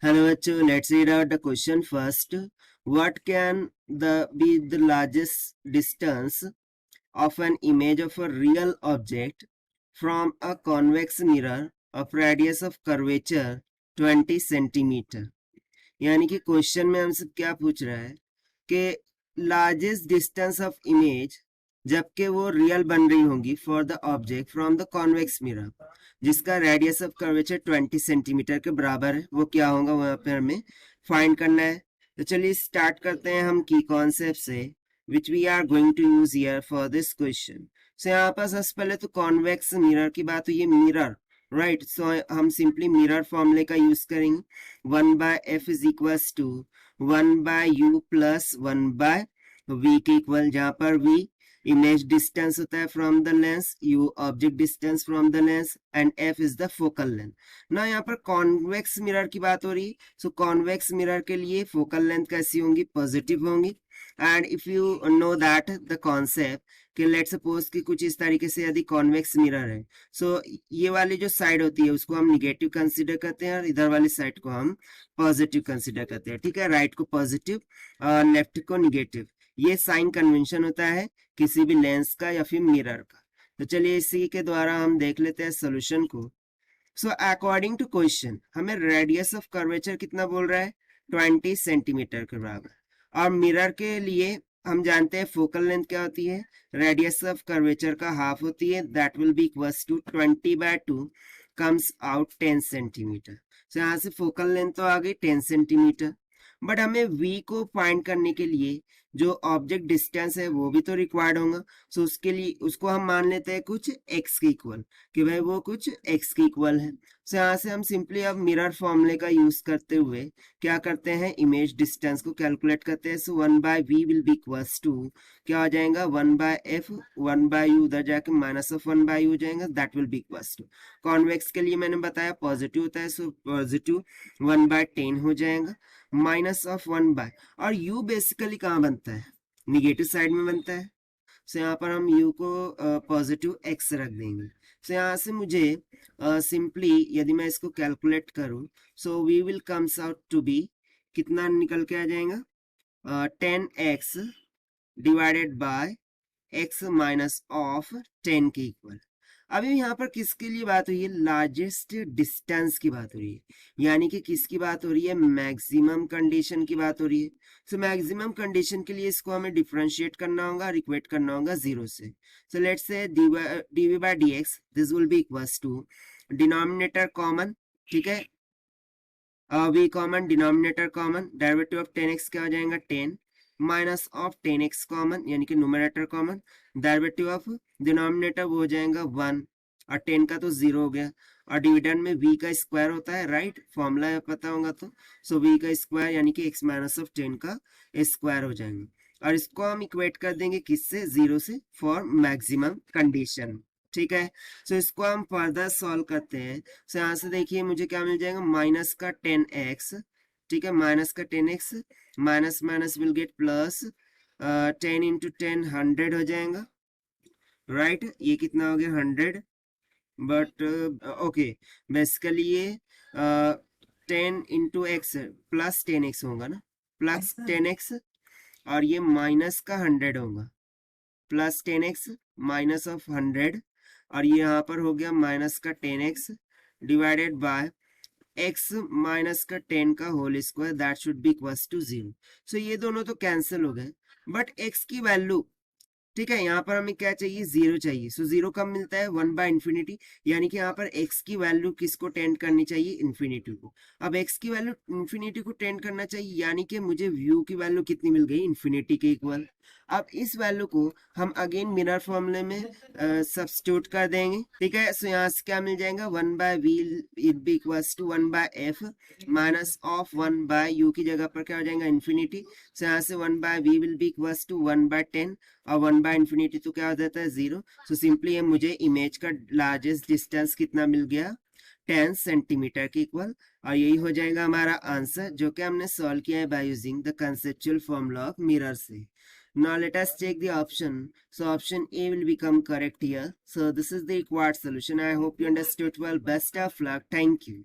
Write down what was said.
Hello बच्चों, let's read out the question first. What can be the largest distance of an image of a real object from a convex mirror of radius of curvature 20 centimeter? यानी कि question में हमसे क्या पूछ रहा है कि लार्जेस्ट डिस्टेंस ऑफ इमेज जबकि वो रियल बन रही होंगी for the object from the convex mirror जिसका रेडियस ऑफ कर्वेचर 20 सेंटीमीटर के बराबर है, वो क्या होगा वहां पे हमें फाइंड करना है। तो चलिए स्टार्ट करते हैं हम की कॉन्सेप्ट से which we are going to use here for this question. So यहाँ पर सबसे पहले तो कॉन्वेक्स मिरर की बात हुई है, मिरर राइट। सो हम सिंपली मिरर फॉर्मूले का यूज करेंगे। 1/f is equals to 1/u plus 1/v के इक्वल, जहां पर v इमेज डिस्टेंस होता है from the lens, u object distance from the lens and f is the focal length. ना यहाँ पर कॉन्वेक्स मिरर की बात हो रही है। सो कॉन्वेक्स मिरर के लिए फोकल लेंथ कैसी होंगी? पॉजिटिव होंगी। And if you know that the concept कि लेट सपोज कि कुछ इस तरीके से यदि कॉन्वेक्स मिरर है, सो ये वाली जो साइड होती है उसको हम निगेटिव कंसीडर करते हैं और इधर वाली साइड को हम पॉजिटिव कंसीडर करते हैं। ठीक है, राइट को पॉजिटिव और लेफ्ट को निगेटिव। ये साइन कन्वेंशन होता है किसी भी लेंस का या फिर मिरर का। तो चलिए इसी के द्वारा हम देख लेते हैं सोल्यूशन को। सो अकॉर्डिंग टू क्वेश्चन हमें रेडियस ऑफ कर्वेचर कितना बोल रहा है? 20 सेंटीमीटर के बराबर। और मिरर के लिए हम जानते हैं फोकल लेंथ क्या होती है? रेडियस ऑफ कर्वेचर का हाफ होती है, that will be equals to 20/2 comes out 10 centimetre. So यहाँ से फोकल लेंथ तो आ गई 10 सेंटीमीटर, बट हमें v को फाइंड करने के लिए जो ऑब्जेक्ट डिस्टेंस है वो भी तो रिक्वायर्ड होगा। सो उसके लिए उसको हम मान लेते हैं कुछ x के इक्वल, कि भाई वो कुछ x के इक्वल है। सो यहाँ से हम सिंपली अब मिरर फॉर्मूले का यूज करते हुए क्या करते हैं? इमेज डिस्टेंस को कैलकुलेट करते हैं। So 1/v will be equals to क्या हो जाएगा? 1/f, 1/u उधर जाके माइनस ऑफ 1/u हो जाएगा, that will be equals to, convex के लिए मैंने बताया पॉजिटिव होता है, सो पॉजिटिव 1/10 हो जाएगा माइनस ऑफ 1/, और u बेसिकली कहाँ बनता है? निगेटिव साइड में बनता है। सो यहाँ पर हम u को पॉजिटिव x रख देंगे। सो यहाँ से मुझे सिंपली यदि मैं इसको कैलकुलेट करूं, so we will comes out to be, कितना निकल के आ जाएगा? 10x divided by x minus of 10 के इक्वल। अभी यहाँ पर किसके लिए बात हुई है? लार्जेस्ट डिस्टेंस की बात हो रही है, यानी कि किसकी बात हो रही है? मैक्सिमम कंडीशन की बात हो रही है। सो मैक्सिमम कंडीशन के लिए इसको हमें डिफरेंशिएट करना होगा, इक्वेट करना होगा जीरो से। So let's say dv by dx this will be equals to denominator common, ठीक है, v common, denominator common, derivative of 10x क्या हो जाएगा? 10 माइनस ऑफ 10x कॉमन यानी कि numerator common, derivative of denominator वो हो जाएगा 1 और 10 का तो 0 हो गया, और डिविडेंड में v का स्क्वायर होता है, राइट, फॉर्मूला पता होगा तो। सो v का स्क्वायर यानी कि x माइनस ऑफ 10 का स्क्वायर हो जाएगा, और इसको हम इक्वेट कर देंगे किससे? 0 से, फॉर मैक्सिमम कंडीशन। ठीक है, सो इसको हम फर्दर सॉल्व करते हैं। सो यहाँ से देखिए मुझे क्या मिल जाएगा? माइनस का 10x, ठीक है, माइनस का 10x, minus minus will get plus, 10 into 10 100 हो जाएगा, राइट। ये कितना हो गया? 100, बट ओके, बेसिकली ये 10 इंटू एक्स प्लस 10x होगा ना, प्लस 10x, और ये माइनस का 100 होगा, प्लस 10x माइनस ऑफ 100, और ये यहाँ पर हो गया माइनस का 10x divided by x minus का 10 का whole square, that should be equals to 0। So ये दोनों तो कैंसिल हो गए, बट x की वैल्यू, ठीक है, यहाँ पर हमें क्या चाहिए? 0 चाहिए। सो 0 कब मिलता है? 1/इंफिनिटी, यानी कि यहाँ पर x की वैल्यू किसको टेंड करनी चाहिए? इन्फिनिटी को। अब x की वैल्यू इन्फिनिटी को टेंड करना चाहिए, यानी कि मुझे v की वैल्यू कितनी मिल गई? इन्फिनिटी के इक्वल। अब इस वैल्यू को हम अगेन मिरर फॉर्मूले में सब्स्टिट्यूट कर देंगे, ठीक है। सो यहाँ से क्या मिल जाएगा? 1/v it be equals to 1/f minus of 1/u की जगह पर क्या हो जाएगा? इन्फिनिटी। सो यहाँ से 1/v will be equals to 1/10, और 1/इंफिनिटी तो क्या हो जाता है? 0। सो सिंपली ये मुझे इमेज का लार्जेस्ट डिस्टेंस कितना मिल गया? 10 सेंटीमीटर के इक्वल, और यही हो जाएगा हमारा आंसर, जो कि हमने सॉल्व किया है by using the conceptual formula of mirror से। Now let us check the option. So option A will become correct here. So this is the required solution. I hope you understood well. Best of luck. Thank you.